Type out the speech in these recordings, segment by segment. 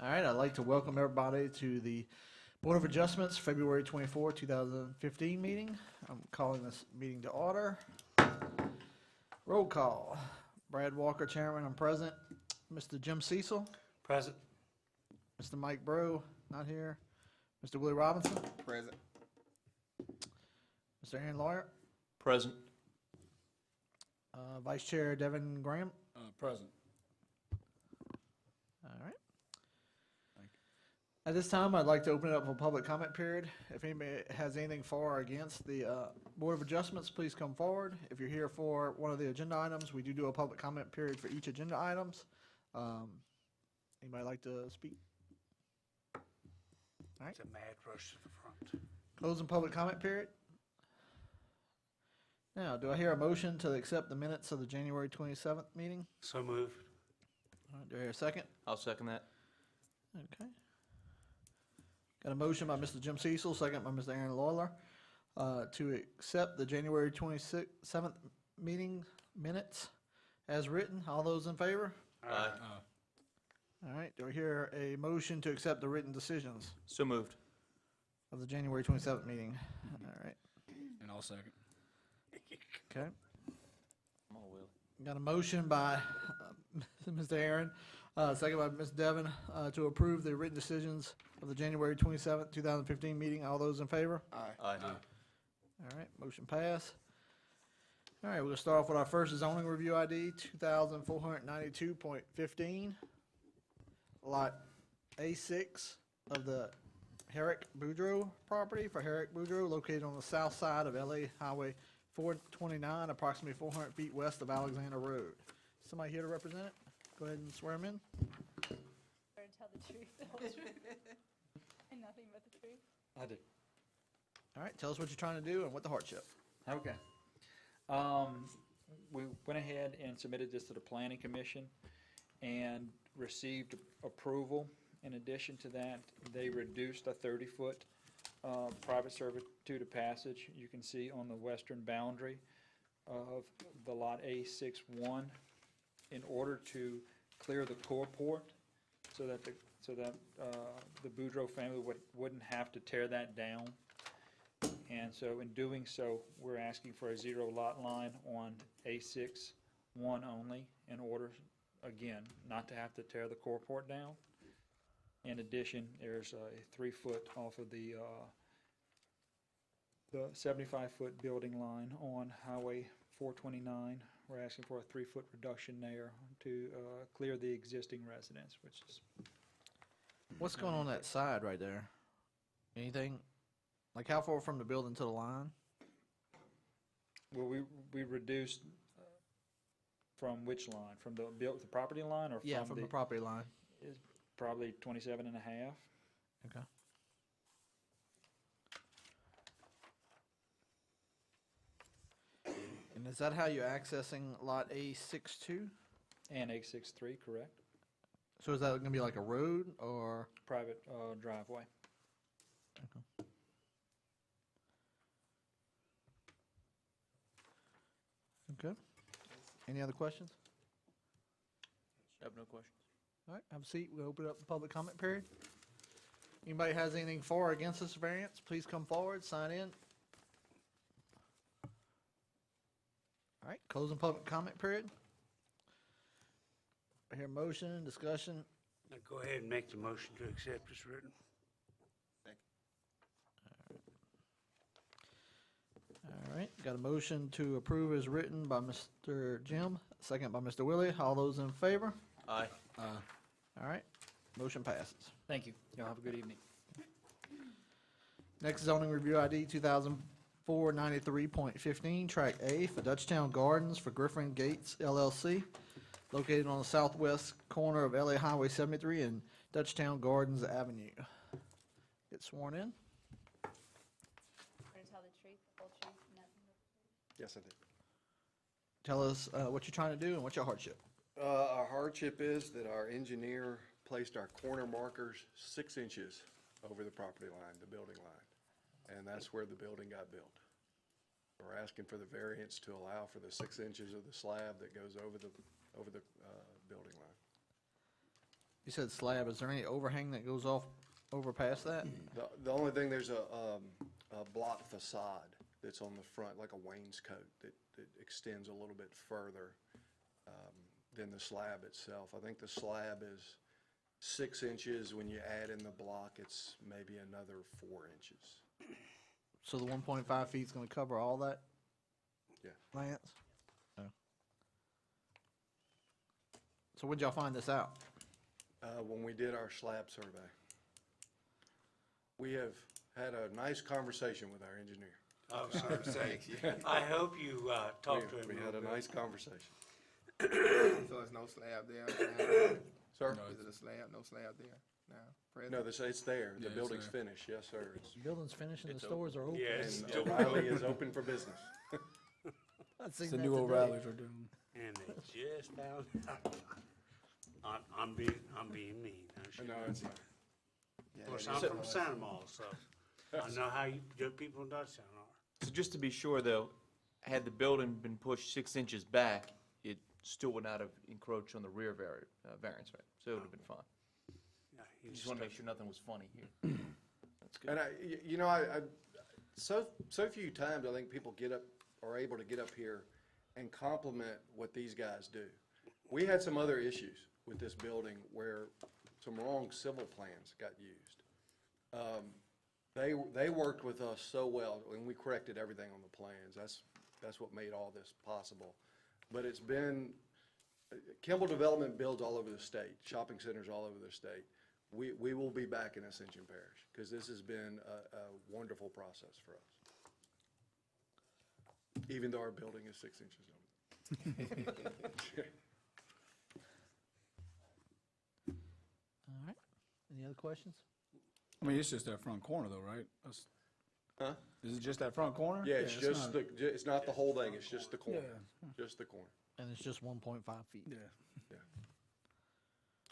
All right, I'd like to welcome everybody to the Board of Adjustments, February 24, 2015 meeting. I'm calling this meeting to order. Roll call. Brad Walker, Chairman, I'm present. Mr. Jim Cecil, Present. Mr. Mike Brew, not here. Mr. Willie Robinson, Present. Mr. Aaron Lawyer, Present. Vice Chair Devin Graham. Present. All right. Thank At this time, I'd like to open it up for public comment period. If anybody has anything for or against the Board of Adjustments, please come forward. If you're here for one of the agenda items, we do a public comment period for each agenda items. Anybody like to speak? All right. It's a mad rush to the front. Closing public comment period. Now, do I hear a motion to accept the minutes of the January 27th meeting? So moved. All right, do I hear a second? I'll second that. Okay. Got a motion by Mr. Jim Cecil, second by Mr. Aaron Lawler, to accept the January 27th meeting minutes as written. All those in favor? Aye. All right, do I hear a motion to accept the written decisions So moved. of the January 27th meeting? All right, And I'll second. okay. Come on, Will. Got a motion by Mr. Aaron, second by Ms. Devon, to approve the written decisions of the January 27th, 2015 meeting. All those in favor? Aye. Aye. All right, motion passed. All right, we'll start off with our first zoning review ID, 2492.15. Lot A6 of the Herrick Boudreaux property for Herrick Boudreaux, located on the south side of LA Highway 429, approximately 400 feet west of Alexander Road. Somebody here to represent it? Go ahead and swear him in. Or tell the truth, the whole truth, and nothing but the truth. I do. All right, tell us what you're trying to do and what the hardship. Okay. We went ahead and submitted this to the Planning Commission and received approval. In addition to that, they reduced a 30-foot private servitude of passage, you can see on the western boundary of the lot A61, in order to clear the carport so that the Boudreaux family wouldn't have to tear that down. And so in doing so, we're asking for a 0 lot line on A61 only, in order, again, not to have to tear the carport down. In addition, there's a 3-foot off of the 75-foot building line on Highway 429. We're asking for a 3-foot reduction there to clear the existing residence, which is... What's going on that side right there? Anything? Like how far from the building to the line? Well, we reduced from which line? From the property line, or Yeah, from the property line. Is probably 27 and a half. Okay. And is that how you're accessing lot A62? And 863, correct? So is that going to be like a road or? Private driveway. Okay. Any other questions? I have no questions. All right, have a seat. We'll open up the public comment period. Anybody has anything for or against this variance, please come forward, sign in. All right, closing public comment period. I hear motion, discussion. Now go ahead and make the motion to accept as written. All right, got a motion to approve as written by Mr. Jim, second by Mr. Willie. All those in favor? Aye. All right, motion passes. Thank you. Y'all have a good evening. Next zoning review ID 2493.15, Track A for Dutchtown Gardens for Griffin Gates LLC, located on the southwest corner of LA Highway 73 and Dutchtown Gardens Avenue. Get sworn in. Or tell the truth, the whole truth, and nothing but the truth. Yes, I did. Tell us what you're trying to do and what's your hardship. Our hardship is that our engineer placed our corner markers 6 inches over the property line, the building line, and that's where the building got built. We're asking for the variance to allow for the 6 inches of the slab that goes over the building line. You said slab, is there any overhang that goes off over past that? The only thing, there's a block facade that's on the front, like a wainscot that extends a little bit further than the slab itself. I think the slab is 6 inches. When you add in the block, it's maybe another 4 inches. So the 1.5 feet is going to cover all that? Yeah. Lance? Oh. So when'd y'all find this out? When we did our slab survey. We have had a nice conversation with our engineer. I was going to say, I hope you talked to him. We a had little a bit. nice conversation. So there's no slab there now? Sir? Is it a slab? No slab there now? Present? No, it's there. Yeah, The it's building's there. finished, yes, sir. The building's finished and the It's stores are open. Yeah, it's And still O'Reilly is open for business. I've seen The that new today. O'Reillys are doing. And they just found out. I'm being mean. I should- No, it's fine. Yeah, Of course, that I'm is- from Santa Monica, so I know how you people in Dutchtown are. So just to be sure, though, had the building been pushed 6 inches back, it still would not have encroached on the rear variance, right? So it would have been fine. Yeah, you Just want to make sure nothing was funny here. That's good. And so few times I think people are able to get up here and compliment what these guys do. We had some other issues with this building where some wrong civil plans got used. They worked with us so well, and we corrected everything on the plans. That's what made all this possible. But it's been, Kimball Development builds all over the state, shopping centers all over the state. We will be back in Ascension Parish, because this has been a wonderful process for us. Even though our building is 6 inches over. All right. Any other questions? I mean, it's just that front corner though, right? Huh? Is it just that front corner? Yeah, it's just not- it's not the whole thing, it's just the corner, Yeah. just the corner. And it's just 1.5 feet. Yeah. Yeah.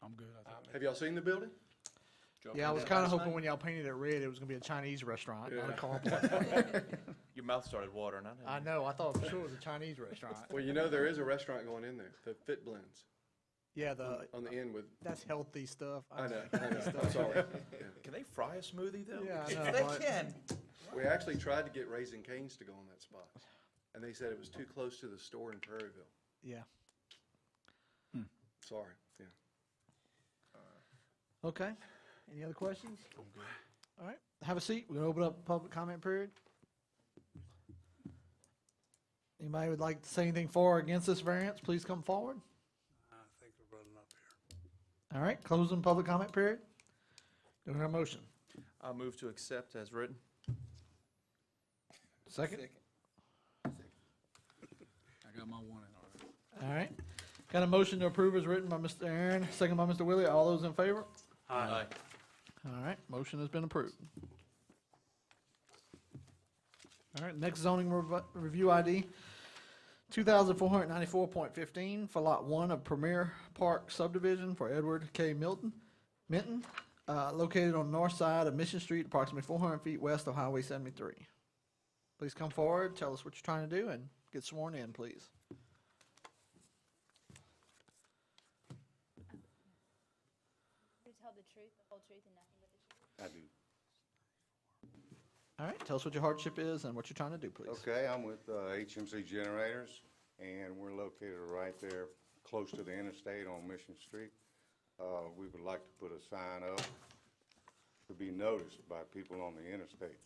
I'm good, I think. Have y'all seen the building? Yeah, I was kind of hoping when y'all painted it red, it was going to be a Chinese restaurant, not a Yeah. car place. Your mouth started watering. I know, I thought for sure it was a Chinese restaurant. Well, you know, there is a restaurant going in there, the Fit Blends, Yeah, on the end with, that's healthy stuff. I know, I'm sorry. Yeah. Can they fry a smoothie, though? Yeah, I If know, they right? can. We actually tried to get Raising Cane's to go on that spot, and they said it was too close to the store in Prairieville. Yeah. Sorry, yeah. Okay. Any other questions? All right, have a seat. We're going to open up public comment period. Anybody would like to say anything for or against this variance, please come forward. I think we're running up here. All right, closing public comment period. Do I hear a motion? I'll move to accept as written. Second? I got my one in already. All right. Got a motion to approve as written by Mr. Aaron, second by Mr. Willie. All those in favor? Aye. All right, motion has been approved. All right, next zoning review ID, 2494.15 for Lot 1 of Premier Park subdivision for Edward K. Minton, located on the north side of Mission Street, approximately 400 feet west of Highway 73. Please come forward, tell us what you're trying to do, and get sworn in, please. You tell the truth, the whole truth, and nothing but the truth. I do. All right, tell us what your hardship is and what you're trying to do, please. Okay, I'm with HMC Generators, and we're located right there, close to the interstate on Mission Street. We would like to put a sign up to be noticed by people on the interstate.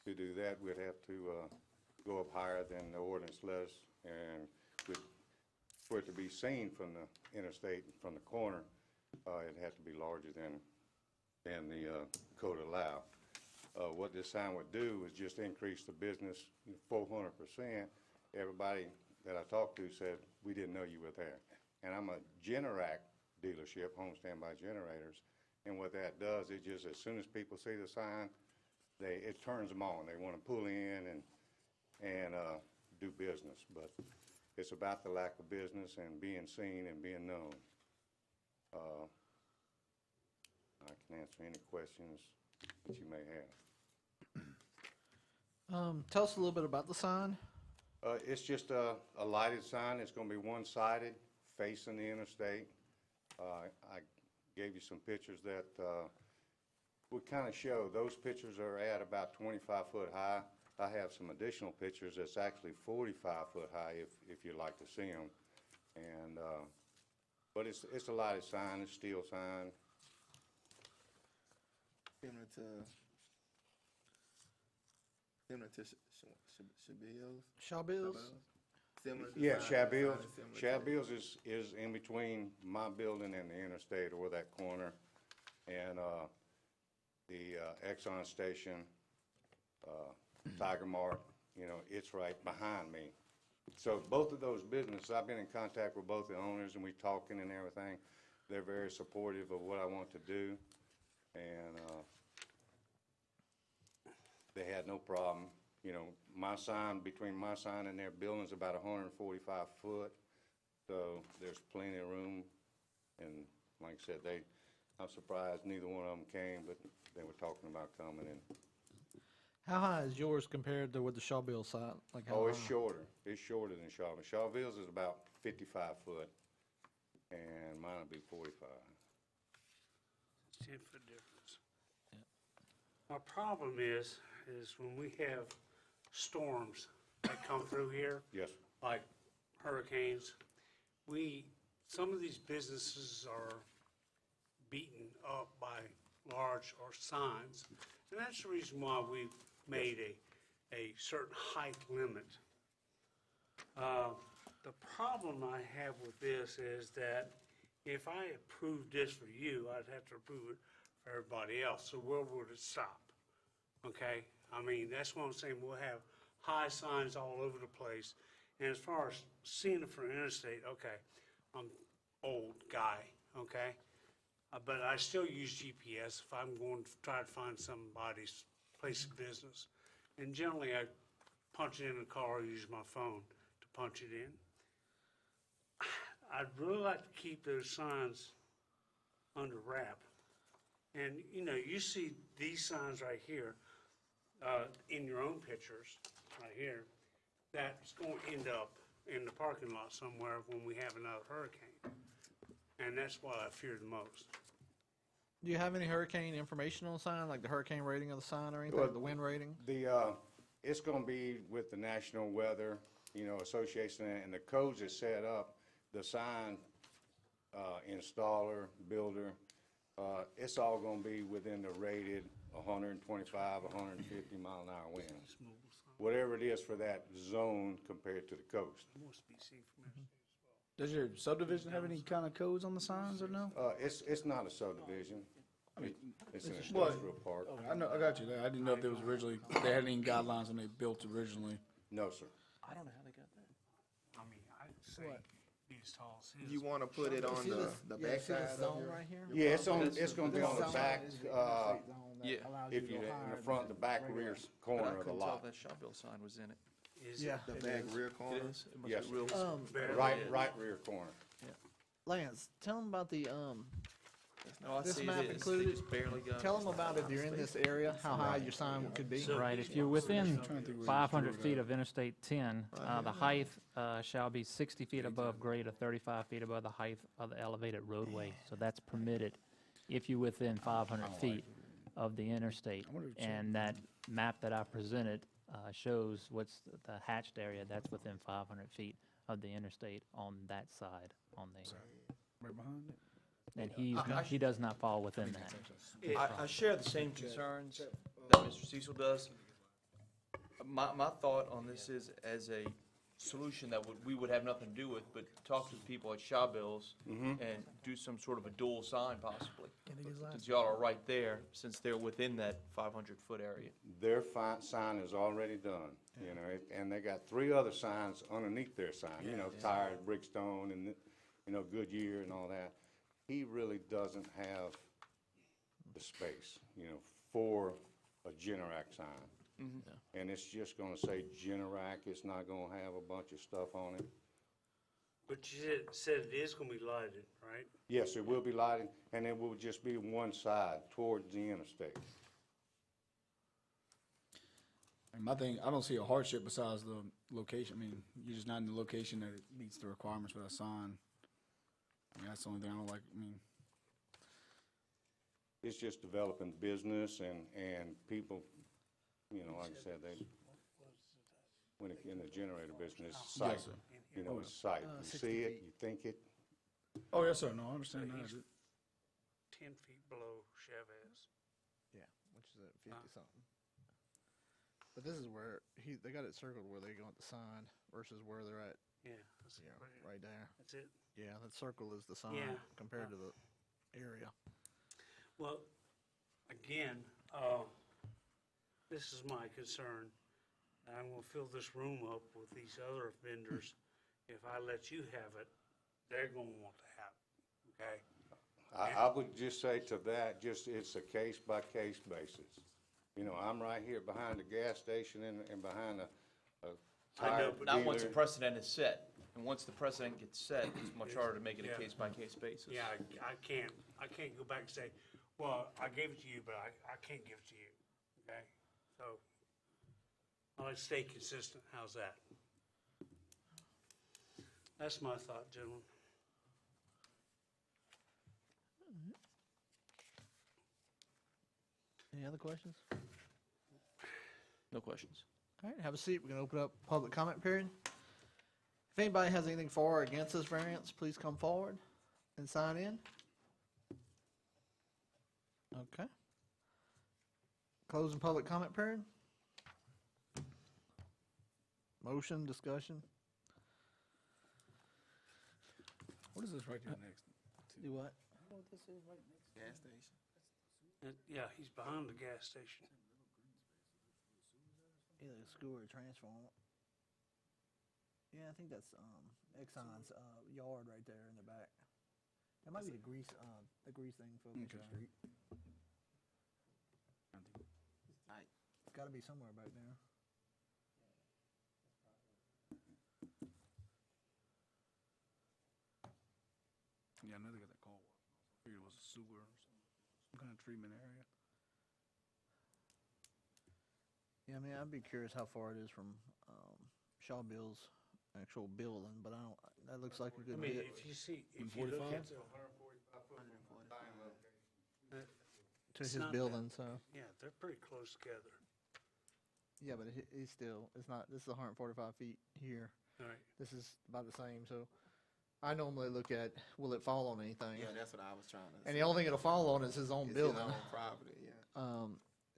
To do that, we'd have to go up higher than the ordinance lets, and for it to be seen from the interstate, from the corner, it'd have to be larger than the code allow. What this sign would do is just increase the business 400%. Everybody that I talked to said, we didn't know you were there. And I'm a Generac dealership, home standby generators, and what that does, it just, as soon as people see the sign, it turns them on. They want to pull in and do business. But it's about the lack of business and being seen and being known. I can answer any questions that you may have. Tell us a little bit about the sign. It's just a lighted sign. It's going to be one-sided, facing the interstate. gave you some pictures that would kind of show, those pictures are at about 25 foot high. I have some additional pictures that's actually 45 foot high if you'd like to see them. And, but it's a lighted sign, it's steel sign. Similar to Shabil's. Shawbills? Similar Yeah, design, Shabil's, design similar to- Shabil's is in between my building and the interstate, or that corner. And the Exxon station, Tiger Mart, you know, it's right behind me. So both of those businesses, I've been in contact with both the owners, and we talking and everything. They're very supportive of what I want to do, and they had no problem. You know, my sign, between my sign and their building's about 145 foot, so there's plenty of room. And like I said, I'm surprised neither one of them came, but they were talking about coming, and How high is yours compared to with the Shawbill side? Like how oh, it's high? shorter. It's shorter than Shawville. Shawville's is about 55 foot, and mine will be 45. 10-foot difference. Our problem is when we have storms that come through here, Yes, like hurricanes, some of these businesses are beaten up by large or signs. And that's the reason why we've made a certain height limit. The problem I have with this is that if I approved this for you, I'd have to approve it for everybody else. So where would it stop? Okay? I mean, that's what I'm saying. We'll have high signs all over the place. And as far as seeing it from interstate, okay, I'm old guy, okay? But I still use GPS if I'm going to try to find somebody's place of business. And generally, I punch it in the car or use my phone to punch it in. I'd really like to keep those signs under wrap. And, you know, you see these signs right here, in your own pictures, right here, that's going to end up in the parking lot somewhere when we have another hurricane. And that's what I fear the most. Do you have any hurricane information on the sign, like the hurricane rating of the sign or anything, Well, the wind rating? It's gonna be with the National Weather, you know, Association, and the codes is set up, the sign, installer, builder, it's all gonna be within the rated 125, 150 mile an hour winds. Whatever it is for that zone compared to the coast. Does your subdivision have any kind of codes on the signs or no? It's not a subdivision. It's an What? industrial park. I know, I got you there. I didn't know if there was originally, they had any guidelines when they built originally. No, sir. I don't know how they got that. I mean, I'd say be as tall as his. You wanna put it on See this- the yeah, see backside this of zone your? right here? Yeah, it's gonna be on the back, Yeah. if you're in the front, the back rear But I corner of the couldn't tell lot. that Shawbill sign was in it. Is Yeah. The back rear corner? It is? It must Yes, be real. Barely Right, is. right rear corner. Lance, tell them about the, No, I this see it map is. They included- just barely got tell it. them about if you're in this area, how high your sign could be. So Right, these if you're ones- within trying to think where 500 you feet drew of Interstate 10, the height shall be 60 feet above grade or 35 feet above the height of the elevated roadway. So that's permitted if you're within 500 feet of the interstate. wonder if And that map that I presented shows what's the hatched area, that's within 500 feet of the interstate on that side, on the, Right behind it? and he does not fall within that. I share the same concerns that Mr. Cecil does. My thought on this is, as a solution that we would have nothing to do with, but talk to the people at Shawbills and do some sort of a dual sign possibly. Since y'all are right there, since they're within that 500-foot area. Their sign is already done, you know, and they got 3 other signs underneath their sign, you know, Tire, Brickstone, and, you know, Goodyear and all that. He really doesn't have the space, you know, for a Generac sign. And it's just gonna say Generac, it's not gonna have a bunch of stuff on it. But you said it is gonna be lighted, right? Yes, it will be lighting, and it will just be one side towards the interstate. And my thing, I don't see a hardship besides the location. I mean, you're just not in the location that it meets the requirements for that sign. I mean, that's the only thing I don't like. I mean, it's just developing business and people, you know, like I said, they, when it, in the generator business, it's sight. Yes, sir. You know, it's sight. You 60 see it, feet. you think it. Oh, yes, sir, no, I understand that. 10 feet below Chavez. Yeah, which is at 50 something. But this is where they got it circled where they want the sign versus where they're at. Yeah, that's Yeah, right. right there. That's it. Yeah, that circle is the sign Yeah. compared to the area. Well, again, this is my concern. I'm gonna fill this room up with these other vendors. If I let you have it, they're gonna want to have it, okay? I would just say to that, just, it's a case-by-case basis. You know, I'm right here behind the gas station and behind a I tire know, but not once a dealer. precedent is set. And once the precedent gets set, it's much harder to make it Yeah. a case-by-case basis. Yeah, I can't go back and say, well, I gave it to you, but I can't give it to you, okay? So, I like to stay consistent, how's that? That's my thought, gentlemen. Any other questions? No questions. All right, have a seat. We're going to open up public comment period. If anybody has anything for or against this variance, please come forward and sign in. Okay. Closing public comment period. Motion, discussion. What is this right here next? Do what? Gas station. Yeah, he's behind the gas station. Either a school or a transformer. Yeah, I think that's Exxon's yard right there in the back. That might be the grease thing for Mission Okay. Street. It's got to be somewhere back there. Yeah, I know they got that car wash. I figured it was a sewer or some kind of treatment area. Yeah, I mean, I'd be curious how far it is from Shaw Bill's actual building, but I don't. That looks like a I good mean, bit if you see, if you look 45? at the, to it's his not building. So yeah, they're pretty close together. yeah, but he's still. It's not. This is 145 feet here. All right. This is about the same. So I normally look at will it fall on anything, Yeah, that's what I was trying to and say. the only thing it'll fall on is his own It's building. his own property, yeah.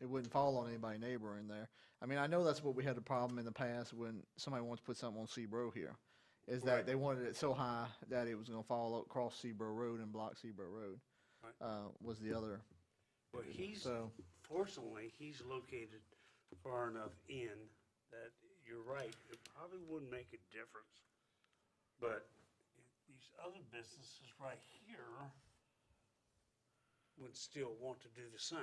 It wouldn't fall on anybody neighboring there. I mean, I know that's what we had a problem in the past when somebody wants to put something on Seabro here, is that Right. they wanted it so high that it was going to fall across Seabro Road and block Seabro Road. Right. Was the other. Well, So fortunately, he's located far enough in that you're right, it probably wouldn't make a difference. But these other businesses right here would still want to do the same.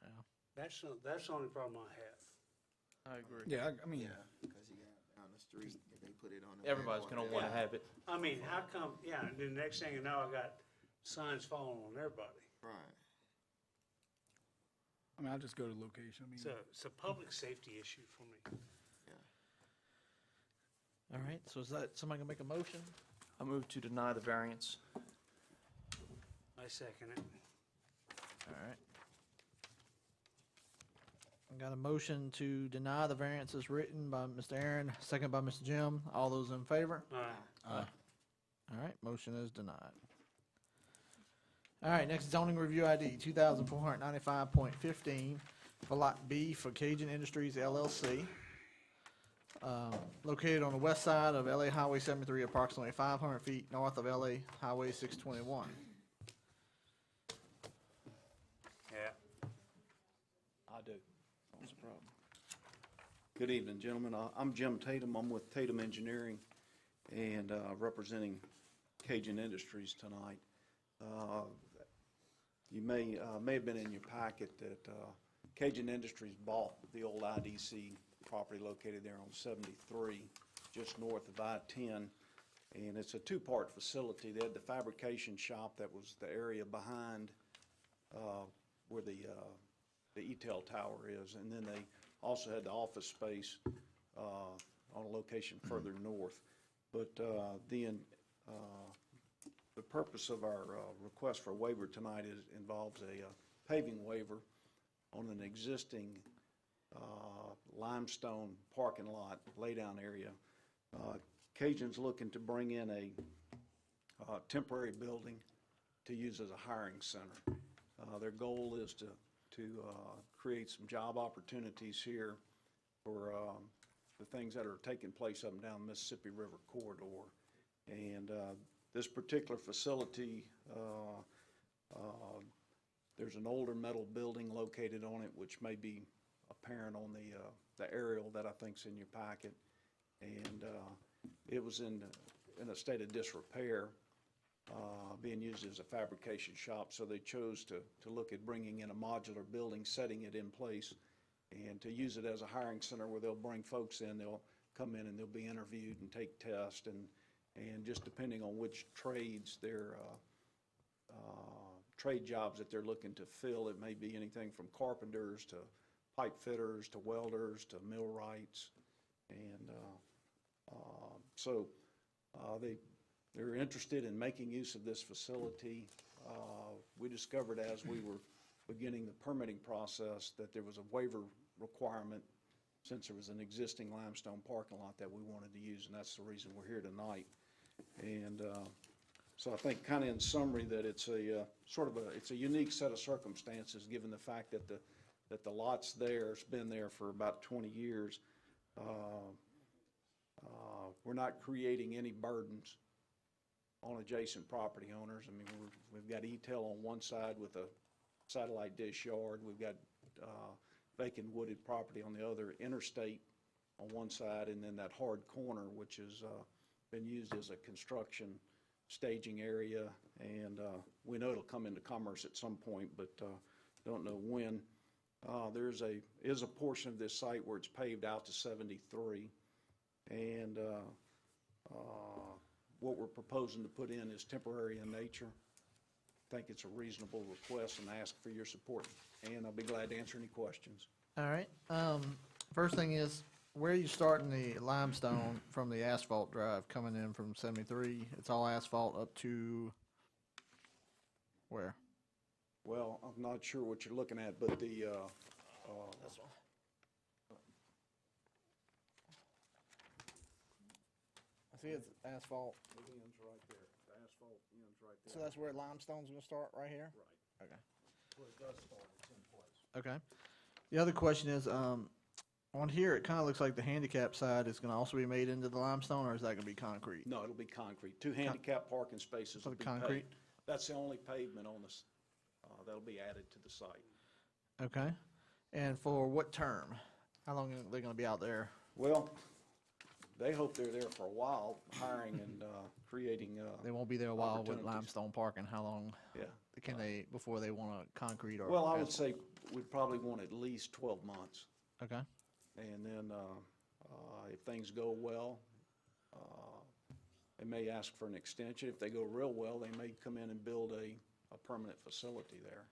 Yeah. That's the only problem I have. I agree. Yeah, I mean, Yeah, because you got down the street, if they put it on the. Everybody's gonna landmark, wanna have it. I mean, how come, yeah, and then the next thing you know, I got signs falling on everybody. Right. I mean, I'll just go to location. I mean, It's a public safety issue for me. all right. So is that somebody gonna make a motion? I move to deny the variance. I second it. All right. I got a motion to deny the variance as written by Mr. Aaron, second by Mr. Jim. All those in favor? All right. All right, motion is denied. All right, next zoning review ID 2495.15 for Lot B for Cajun Industries LLC. Located on the west side of LA Highway 73, approximately 500 feet north of LA Highway 621. Yeah. I do. What's the problem? Good evening, gentlemen. I'm Jim Tatum. I'm with Tatum Engineering and representing Cajun Industries tonight. You may have been in your packet that Cajun Industries bought the old IDC property located there on 73, just north of I-10. And it's a two-part facility. They had the fabrication shop that was the area behind where the E-Tel tower is, and then they also had the office space on a location further north. But the purpose of our request for a waiver tonight involves a paving waiver on an existing limestone parking lot, laydown area. Cajun's looking to bring in a temporary building to use as a hiring center. Their goal is to create some job opportunities here for the things that are taking place up and down the Mississippi River corridor. And this particular facility, there's an older metal building located on it, which may be apparent on the aerial that I think's in your packet. And it was in a state of disrepair, being used as a fabrication shop. So they chose to look at bringing in a modular building, setting it in place, and to use it as a hiring center where they'll bring folks in. They'll come in and they'll be interviewed and take tests, and just depending on which trades their trade jobs that they're looking to fill, it may be anything from carpenters to pipe fitters to welders to millwrights. And so they're interested in making use of this facility. We discovered as we were beginning the permitting process that there was a waiver requirement since there was an existing limestone parking lot that we wanted to use, and that's the reason we're here tonight. And so I think kind of in summary that it's a it's a unique set of circumstances given the fact that the lot's there. It's been there for about 20 years. We're not creating any burdens on adjacent property owners. I mean, we've got E-tail on one side with a satellite dish yard. We've got vacant wooded property on the other, interstate on one side, and then that hard corner, which has been used as a construction staging area. And we know it'll come into commerce at some point, but don't know when. There is a portion of this site where it's paved out to 73, and what we're proposing to put in is temporary in nature. I think it's a reasonable request and ask for your support, and I'll be glad to answer any questions. All right. First thing is, where are you starting the limestone from the asphalt drive coming in from 73? It's all asphalt up to where? Well, I'm not sure what you're looking at, but the This one. I see it's asphalt. It ends right there. The asphalt ends right there. So that's where limestone's gonna start, right here? Right. Okay. Where it does start, it's in place. Okay. The other question is, on here, it kind of looks like the handicap side is gonna also be made into the limestone, or is that gonna be concrete? No, it'll be concrete. 2 handicap parking spaces So will be concrete? paved. That's the only pavement on this, that'll be added to the site. Okay. And for what term? How long are they gonna be out there? Well, they hope they're there for a while, hiring and creating They won't be there a while with opportunities. limestone parking. How long Yeah. can they, before they want to concrete or? Well, I would asphalt? say we'd probably want at least 12 months. Okay. And then if things go well, they may ask for an extension. If they go real well, they may come in and build a permanent facility there.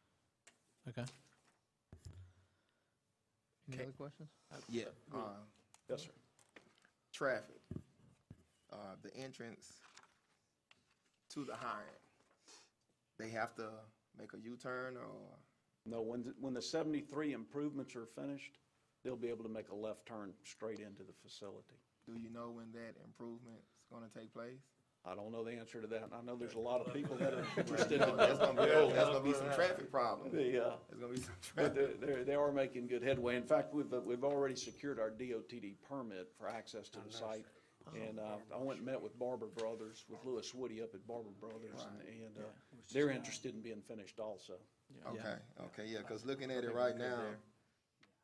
Okay. Any other questions? Yeah, Yes, sir. traffic, the entrance to the hiring, they have to make a U-turn or? No, when the 73 improvements are finished, they'll be able to make a left turn straight into the facility. Do you know when that improvement's gonna take place? I don't know the answer to that. I know there's a lot of people that are interested in That's gonna be some traffic problems. There's gonna be some But traffic. they are making good headway. In fact, we've already secured our DOTD permit for access to the site. And I went and met with Barber Brothers, with Lewis Woody up at Barber Brothers, and they're interested in being finished also. Okay, yeah, because looking at it right now,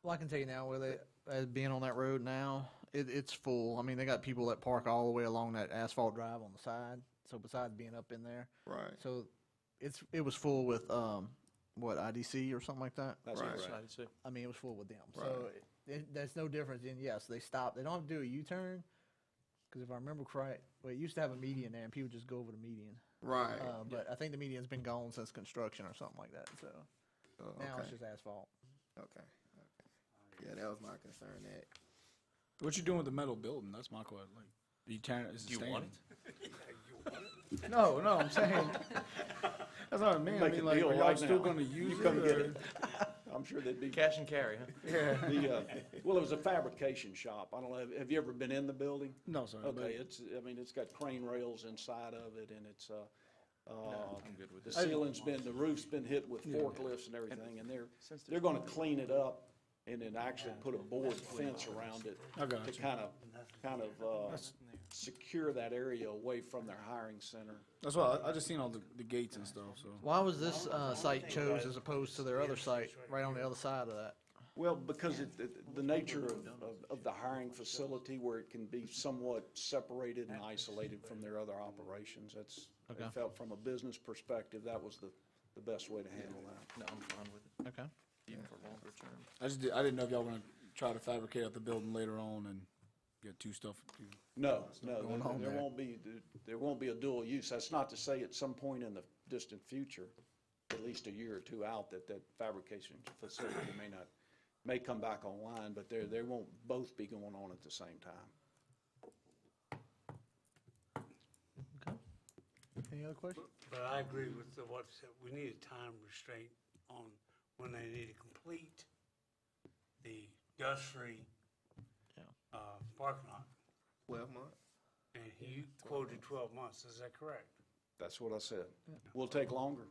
Well, I can tell you now, with it being on that road now, it's full. I mean, they got people that park all the way along that asphalt drive on the side. So besides being up in there, right, so it was full with what, IDC or something like that. That's Right. right. I mean, it was full with them. So there's no difference in, yes, they stop. They don't have to do a U-turn, because if I remember correct, well, it used to have a median there, and people just go over the median. right. But I think the median's been gone since construction or something like that. So now it's just asphalt. Okay. Yeah, that was my concern, that. What you doing with the metal building? That's my question. Like, you tearing it? Is it Do you want standing? No, I'm saying, that's what I mean. I Make mean, a like, deal are y'all right still now. gonna You use it? come get or- it. I'm sure they'd be. Cash and carry, huh? Yeah. Well, it was a fabrication shop. I don't know, have you ever been in the building? No, sir. but- Okay, it's got crane rails inside of it, and it's, I'm good with the it. the roof's been hit with forklifts and everything, and they're gonna clean it up and then actually put a board fence around it I got to you. kind of secure that area away from their hiring center. That's why I just seen all the gates and stuff, so. Why was this site chose as opposed to their other site right on the other side of that? Well, because the nature of the hiring facility, where it can be somewhat separated and isolated from their other operations, they Okay. felt from a business perspective, that was the best way to handle that. No, I'm fine with it, Okay. even for longer term. I didn't know if y'all were gonna try to fabricate out the building later on and get two stuff. No, going on there there. won't be a dual use. That's not to say at some point in the distant future, at least a year or two out, that fabrication facility may come back online, but they won't both be going on at the same time. Any other questions? But I agree with what said, we need a time restraint on when they need to complete the dust-free parking lot. 12 months. And you quoted 12 months, is that correct? That's what I said. We'll take longer.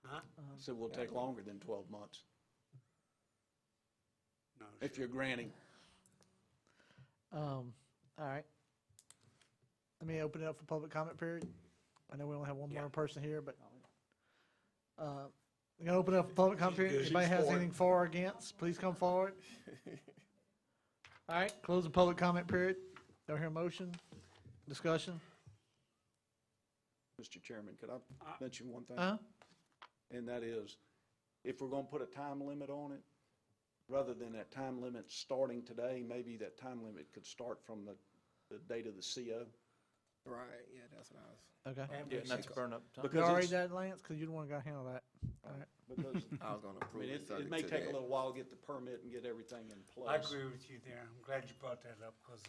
Huh? I said we'll take longer than 12 months, No. if you're granting. All right. Let me open it up for public comment period. I know we only have one more person here, but we're gonna open it up for public comment period. She's Anybody has for it. anything for or against, please come forward. All right, close the public comment period. Do I hear a motion? Discussion? Mr. Chairman, could I mention one thing? Uh-huh. And that is, if we're gonna put a time limit on it, rather than that time limit starting today, maybe that time limit could start from the date of the CO. Right, yeah, that's what I was. Okay. Yeah, and that's burn up time. You Because already it's- that, Lance? Because you don't want to handle that. All right. Because, I was gonna I approve mean, it it subject may to take a that. little while to get the permit and get everything in place. I agree with you there. I'm glad you brought that up because,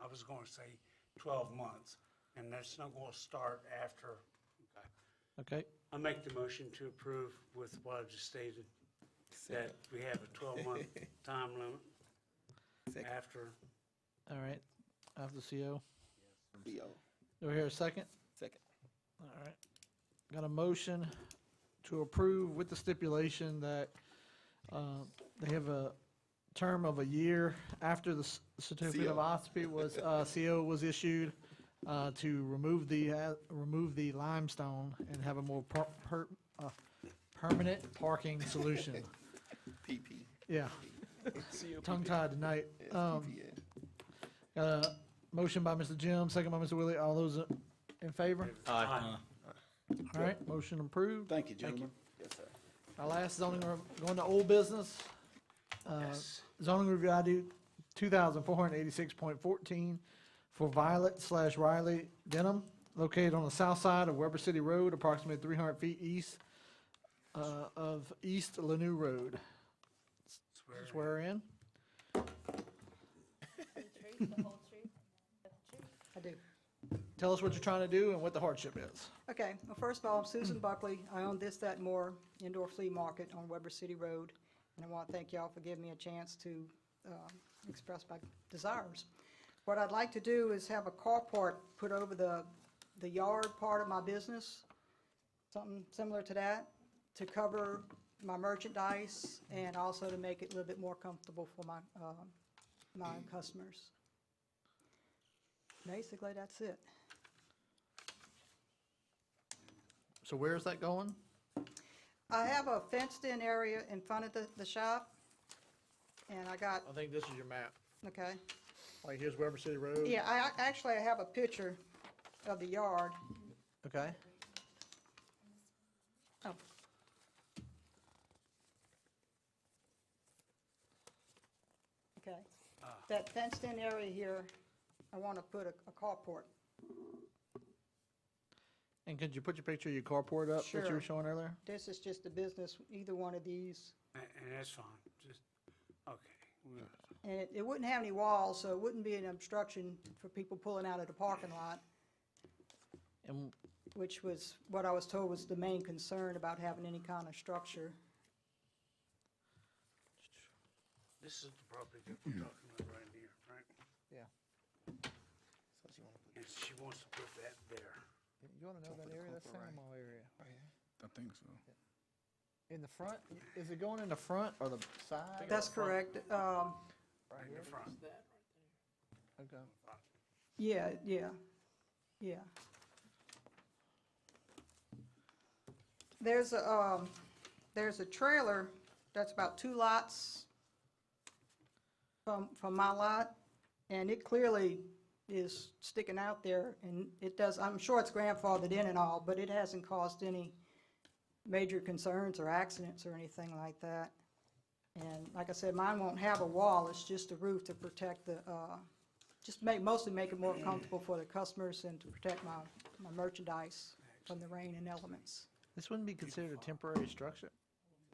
I was going to say 12 months, and that's not going to start after. Okay. I make the motion to approve with what I just stated, that we have a 12-month time limit Second. after. All right. After CO. CO. Do we hear a second? Second. All right. Got a motion to approve with the stipulation that they have a term of a year after the certificate of CO. occupancy was, CO was issued, to remove the limestone and have a more permanent parking solution. PP. Yeah, tongue-tied tonight. PPA. Got a motion by Mr. Jim, second by Mr. Willie. All those in favor? Aye. All right, motion approved. Thank you, gentlemen. Yes, sir. Our last zoning, going to old business. Zoning review ID 2486.14 for Violet/Riley Denham, located on the south side of Weber City Road, approximately 300 feet east of East Lanou Road. Swear in. The tree, the whole tree, the tree. I do. Tell us what you're trying to do and what the hardship is. Okay, well, first of all, I'm Susan Buckley. I own This, That, and More Indoor Flea Market on Weber City Road, and I want to thank y'all for giving me a chance to express my desires. What I'd like to do is have a carport put over the yard part of my business, something similar to that, to cover my merchandise and also to make it a little bit more comfortable for my customers. Basically, that's it. So where's that going? I have a fenced-in area in front of the shop, and I got, I think this is your map. okay. Like here's Weber City Road. Yeah, I have a picture of the yard. Okay. Oh. Okay. That fenced-in area here, I want to put a carport. And could you put your picture of your carport up that you Sure. were showing earlier? This is just a business, either one of these. And that's fine, just, okay. And it wouldn't have any walls, so it wouldn't be an obstruction for people pulling out of the parking lot. And which was what I was told was the main concern about having any kind of structure. This is the property that we're talking about right here, right? Yeah. And she wants to put that there. You want to know that area? That's Sandoval area. I think so. In the front? Is it going in the front or the side? That's correct. Right In here? the front. Okay. Yeah, yeah, yeah. There's a trailer that's about 2 lots from my lot, and it clearly is sticking out there, and it does, I'm sure it's grandfathered in and all, but it hasn't caused any major concerns or accidents or anything like that. And like I said, mine won't have a wall, it's just a roof to protect the, mostly make it more comfortable for the customers and to protect my merchandise from the rain and elements. This wouldn't be considered a temporary structure?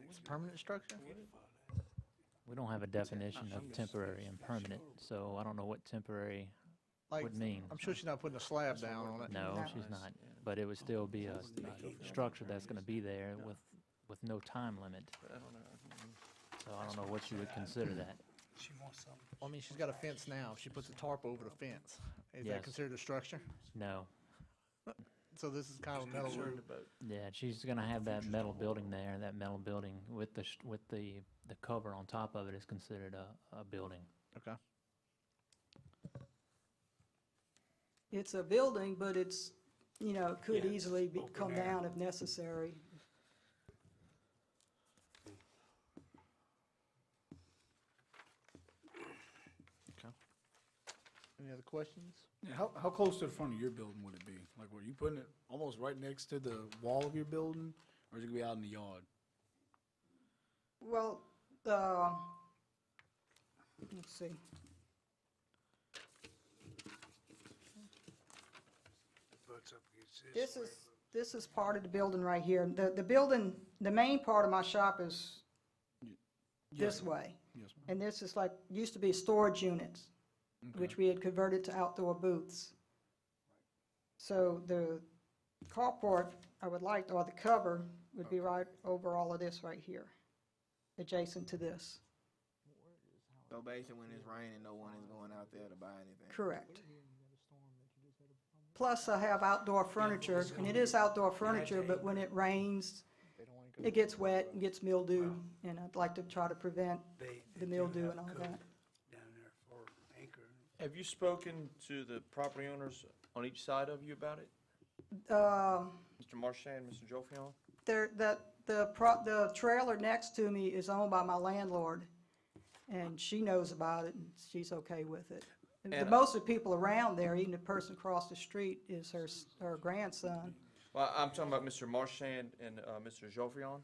It's a permanent structure? We don't have a definition of temporary and permanent, so I don't know what temporary would mean. I'm sure she's not putting a slab down on it. No, she's not, but it would still be a structure that's gonna be there with no time limit. So I don't know what you would consider that. She wants something. Well, I mean, she's got a fence now. She puts a tarp over the fence. Is Yes. that considered a structure? No. So this is kind of a metal roof. Yeah, she's gonna have that metal building there, that metal building with the cover on top of it is considered a building. Okay. It's a building, but it's, could Yeah, easily open come air. down if necessary. Any other questions? Yeah, how close to the front of your building would it be? Like, were you putting it almost right next to the wall of your building, or is it gonna be out in the yard? Well, let's see. Butts up against this. This is part of the building right here. The building, the main part of my shop is this way. Yes, ma'am. And this is like, used to be storage units, which we had converted to outdoor booths. So the carport, I would like, or the cover, would be right over all of this right here, adjacent to this. So basically, when it's raining, no one is going out there to buy anything. Correct. Plus, I have outdoor furniture, and it is outdoor furniture, but when it rains, it gets wet and gets mildew, and I'd like to try to prevent the mildew and all that. Down there for anchor. Have you spoken to the property owners on each side of you about it? Mr. Marchand, Mr. Jofion? The trailer next to me is owned by my landlord, and she knows about it, and she's okay with it. Most of the people around there, even the person across the street, is her grandson. Well, I'm talking about Mr. Marchand and Mr. Jofion.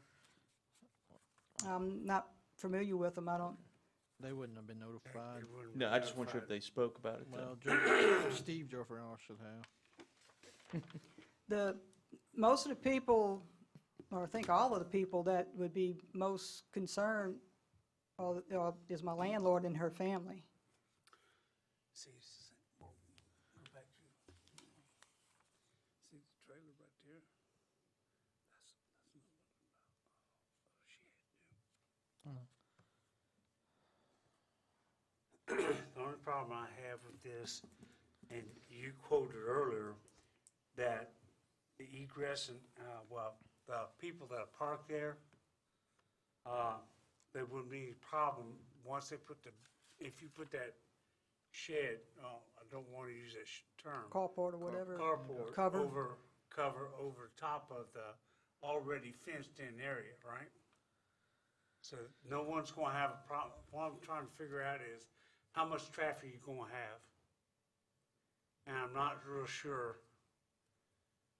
I'm not familiar with them, I don't, They wouldn't have been notified. No, I just wonder if they spoke about it. Well, Steve Jofferson should have. most of the people, or I think all of the people that would be most concerned is my landlord and her family. See, go back to, see the trailer right there? The only problem I have with this, and you quoted earlier, that the egress and, the people that park there, there wouldn't be any problem once they if you put that shed, I don't want to use that term. Carport or whatever. Carport. Cover. Cover over top of the already fenced-in area, right? So no one's going to have a problem. What I'm trying to figure out is how much traffic you're going to have. And I'm not real sure.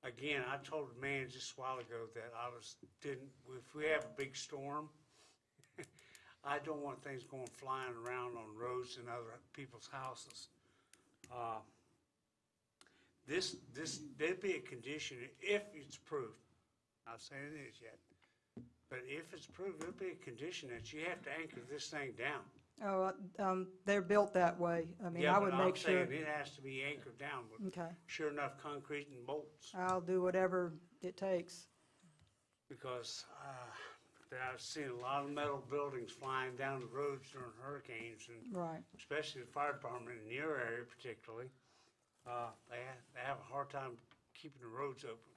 Again, I told the man just a while ago that if we have a big storm, I don't want things going flying around on roads and other people's houses. There'd be a condition, if it's approved, I'm not saying it is yet, but if it's approved, there'll be a condition that you have to anchor this thing down. Oh, they're built that way. I mean, Yeah, I but would I'm make sure, saying it has to be anchored down with okay, sure enough concrete and bolts. I'll do whatever it takes. Because I've seen a lot of metal buildings flying down the roads during hurricanes, and Right. especially the fire department in your area particularly, they have a hard time keeping the roads open.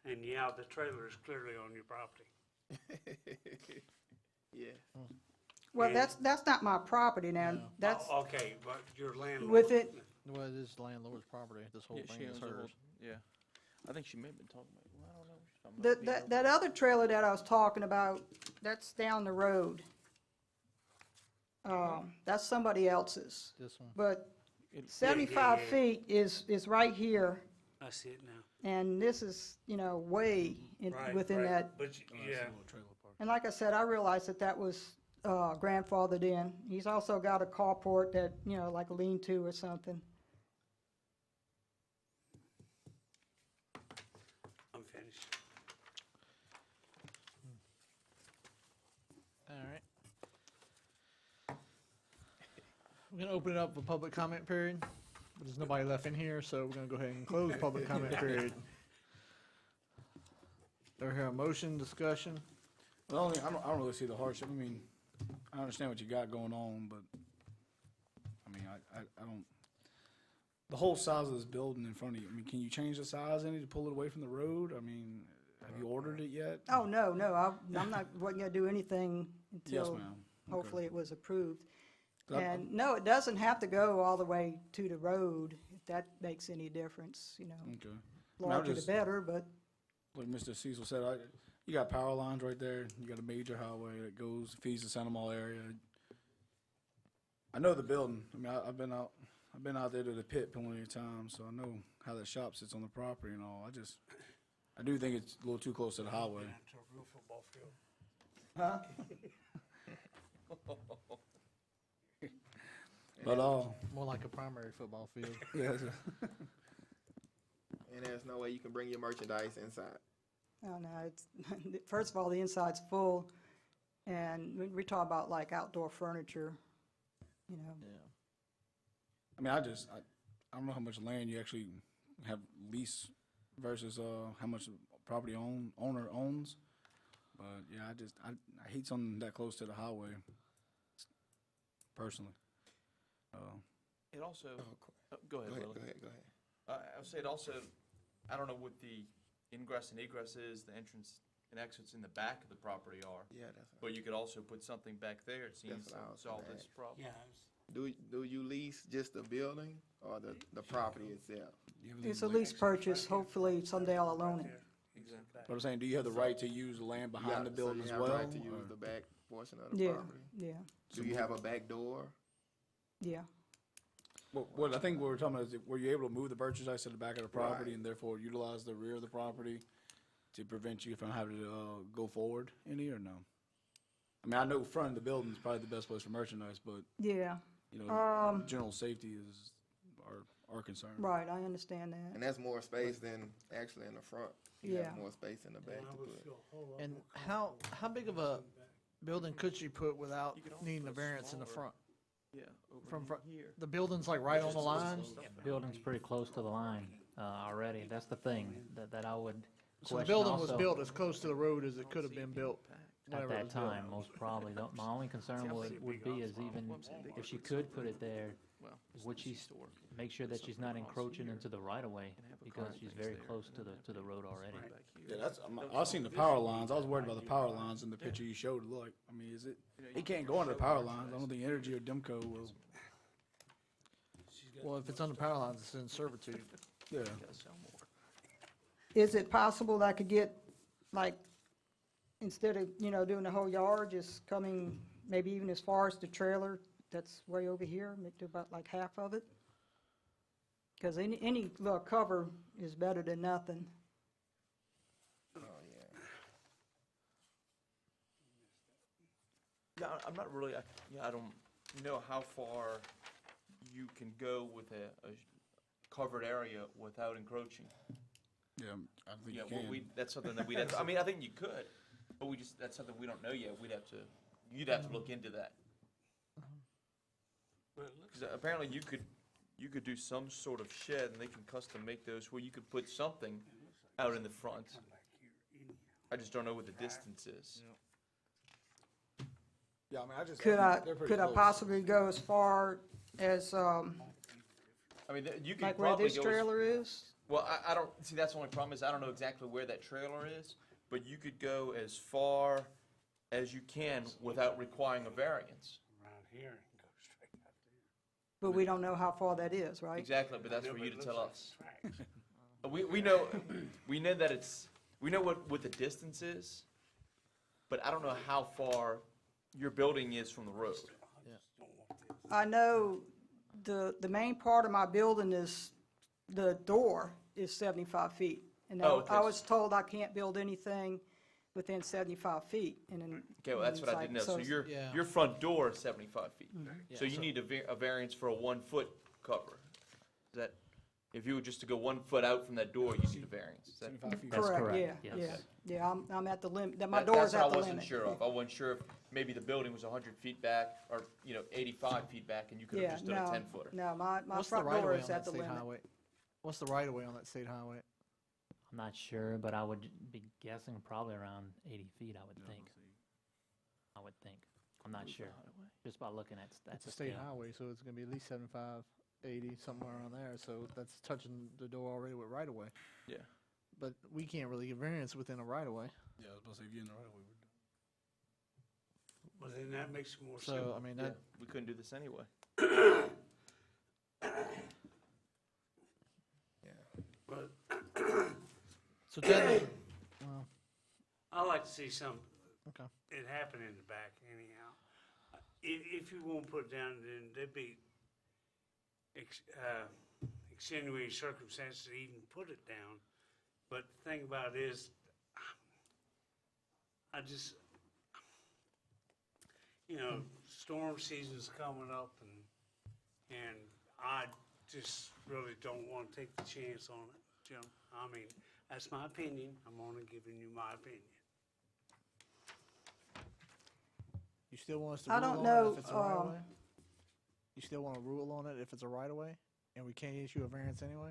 And yeah, the trailer is clearly on your property. Yeah. Well, And- that's not my property now. No. That's Okay, but your landlord. with it, Well, it is landlord's property, this whole Yeah, thing she is owns the whole, hers. yeah. I think she may have been talking about, well, I don't know. She's talking about that other trailer that I was talking about, that's down the road. That's somebody else's. This one. But It- 75 yeah. feet is right here, I see it now. and this is, way Right, within right. that. But, Oh, that's a yeah, little trailer park. And like I said, I realized that was grandfathered in. He's also got a carport that, like a lean-to or something. I'm finished. All right. We're gonna open it up for public comment period, but there's nobody left in here, so we're gonna go ahead and close public comment period. Do I hear a motion, discussion? Well, I don't really see the hardship. I mean, I understand what you got going on, but, I mean, I don't, the whole size of this building in front of you, I mean, can you change the size any to pull it away from the road? I mean, have you ordered it yet? Oh, no, I'm not, wasn't gonna do anything Yes, until ma'am. Okay. hopefully it was approved. That- And no, it doesn't have to go all the way to the road, if that makes any difference, Okay. I mean, larger the just- better, but, Like Mr. Cecil said, you got power lines right there. You got a major highway that goes, feeds the Santa Mall area. I know the building. I mean, I've been out there to the pit plenty of times, so I know how that shop sits on the property and all. I do think it's a little too close to the highway. To a real football field. huh? But, More like a primary football field. yeah, And there's no way you can bring your merchandise inside. Oh, no, it's, first of all, the inside's full, and we talk about like outdoor furniture, I mean, I don't know how much land you actually have lease versus, how much property owner owns. But, yeah, I hate something that close to the highway, personally. It also, go ahead, Willie. Go ahead. I would say it also, I don't know what the ingress and egress is, the entrance and exits in the back of the property are. Yeah, that's right. But you could also put something back there, it seems, That's to what I was solve gonna this ask. problem. Yeah, Do you lease just the building or the property itself? it's a lease purchase, hopefully someday I'll own it. Exactly. But I'm saying, do you have the right to use the land behind the building as So well? you have right to use or- the back portion of the Yeah, property? yeah, Do you have a back door? yeah. What I think what we're talking about is, were you able to move the merchandise to the back of the property Right. and therefore utilize the rear of the property to prevent you from having to go forward any, or no? I mean, I know front of the building is probably the best place for merchandise, but, Yeah, general safety is our concern. right, I understand that. And that's more space than actually in the front. You Yeah. have more space in the back and I to would put. feel a whole lot And more how big of a building could you put without You could also needing a put variance in the smaller- front? Yeah, over From front, here. the building's like right on the line, Building's pretty close to the line already. That's the thing that I would so the question building was also. built as close to the road as it could have been built At whenever it that was built. time, most probably. My only concern would be is even if she could put it there, would she make sure that she's not encroaching into the right of way because she's very close to the road already. Yeah, I've seen the power lines. I was worried about the power lines in the picture you showed. Look, I mean, he can't go under the power lines. I don't think Energy or Demco will. Well, if it's under power lines, it's in servitude. Yeah. Is it possible that I could get, like, instead of, doing the whole yard, just coming maybe even as far as the trailer that's way over here, make to about like half of it? Because any little cover is better than nothing. Oh, yeah. Yeah, I'm not really, I don't know how far you can go with a covered area without encroaching. Yeah, I think Yeah, you well, can. that's something that we'd have to, I mean, I think you could, but that's something we don't know yet. We'd have to You'd have to look into that. But it looks 'Cause apparently you could do some sort of shed, and they can custom make those where you could put something out in the front. back here anyhow. I just don't know what the distance is. Yeah, I mean, I just. Could they're pretty could I close. possibly go as far as, I mean, you could like where probably this go as trailer is? Well, I don't, see, that's the only problem is I don't know exactly where that trailer is, but you could go as far as you can without requiring a variance. Around here and go straight out there. But we don't know how far that is, right? Exactly, but that's No, for but you it to looks tell like us. tracks. We know, we know that we know what the distance is, but I don't know how far your building is from the road. I know the main part of my building is, the door is 75 feet. And Oh, okay. I was told I can't build anything within 75 feet. And then. Okay, well, that's what I didn't know. So Yeah. your front door is 75 feet. So Yeah, you so- need a variance for a 1-foot cover. Is that, if you were just to go 1 foot out from that door, you need a variance. Is that? 75 feet. That's Correct, correct, yeah, yes. yeah. Yeah, I'm at the limit, my That- door's That's what at the I limit. wasn't sure of. I wasn't sure if maybe the building was 100 feet back, or, 85 feet back, and you could have Yeah, just done a no, 10-footer. no, my What's the front right of door way is on at that the state limit. highway? What's the right of way on that state highway? I'm not sure, but I would be guessing probably around 80 feet, I would think. I would think. I'm not sure, just by looking at It's the a state scale. highway, so it's gonna be at least 75, 80, somewhere around there, so that's touching the door already with right of way. Yeah. But we can't really get variance within a right of way. Yeah, I was about to say, if you're in the right of way. Well, then that makes it more So, simple. I mean, Yeah, that, we couldn't do this anyway. But so technically, well, I like to see some, okay. it happen in the back anyhow. If you won't put it down, then there'd be extenuating circumstances to even put it down. But the thing about it is, I just, storm season's coming up and I just really don't want to take the chance on it, Jim. I mean, that's my opinion. I'm only giving you my opinion. You still want us to I rule don't on know, it if it's a right of way? You still want to rule on it if it's a right of way, and we can't issue a variance anyway?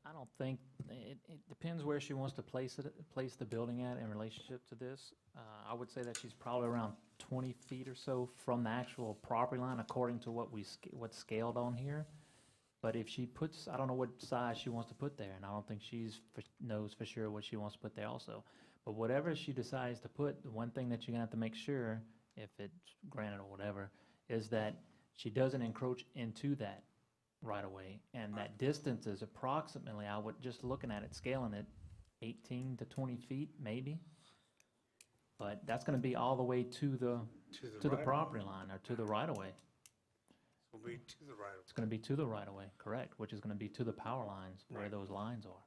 I don't think, it depends where she wants to place the building at in relationship to this. I would say that she's probably around 20 feet or so from the actual property line, according to what's scaled on here. But if she puts, I don't know what size she wants to put there, and I don't think knows for sure what she wants to put there also. But whatever she decides to put, the one thing that you're gonna have to make sure, if it's granted or whatever, is that she doesn't encroach into that right away. And that distance is approximately, I would, just looking at it, scaling it, 18 to 20 feet, maybe. But that's gonna be all the way to the right. property line, or to the right of way. Will be to the right of It's gonna be to the right of way, correct, which is gonna be to the power lines where those lines are.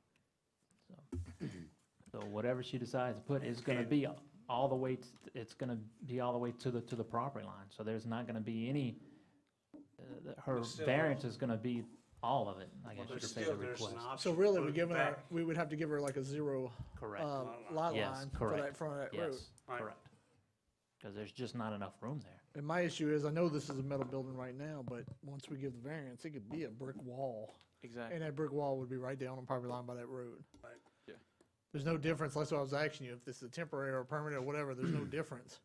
So whatever she decides to put is gonna be all the way, it's gonna be all the way to the property line. So there's not gonna be any, her But still- variance is gonna be all of it, I guess you But could say, still, the there's an request. option. So really, to we're put giving her, back. we would have to give her like a zero, Correct, lot yes, line for correct. that, front of that road. Yes, Right. correct. Because there's just not enough room there. And my issue is, I know this is a metal building right now, but once we give the variance, it could be a brick wall. Exactly. And that brick wall would be right down on the property line by that road. Right. Yeah. There's no difference, that's what I was asking you, if this is a temporary or permanent or whatever, there's no difference.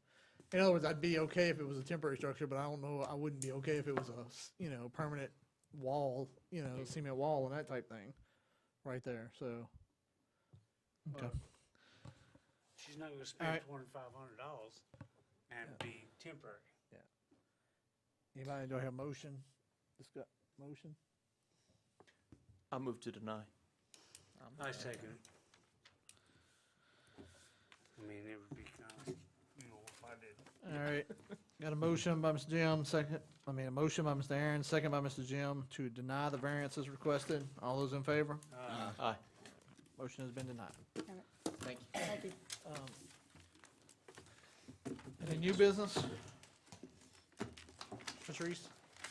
In other words, I'd be okay if it was a temporary structure, but I don't know, I wouldn't be okay if it was a, permanent wall, cement wall and that type thing, right there, so. Okay. She's not gonna All spend right. $2,500 and be temporary. Anybody, do I have a motion? Motion? I move to deny. I second it. I mean, it would be kind of, if I did. All right, got a motion by Mr. Jim, a motion by Mr. Aaron, second by Mr. Jim to deny the variances requested. All those in favor? Aye. Motion has been denied. Thank you. Thank you. Any new business? Patrice,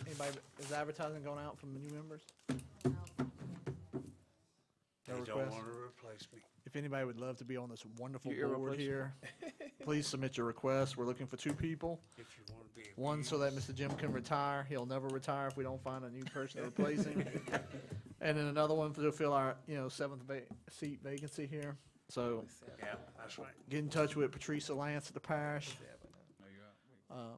anybody, is advertising going out from the new members? They're don't request. want to replace me. If anybody would love to be on this wonderful You're board here, please submit your request. We're looking for 2 people. If you want to be. One, so that Mr. Jim can retire. He'll never retire if we don't find a new person to replace him. And then another one to fill our, 7th seat vacancy here. So Yeah, that's right. get in touch with Patricia Lance at the Parish.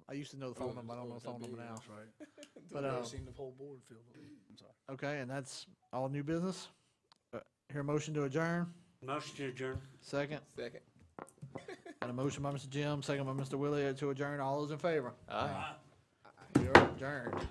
I used to know the phone number, I don't know the phone number now. That's right. But, I've seen the whole board filled. I'm sorry. okay, and that's all new business. Hear a motion to adjourn? Motion to adjourn. Second. Second. And a motion by Mr. Jim, second by Mr. Willie to adjourn. All those in favor? Aye. We are adjourned.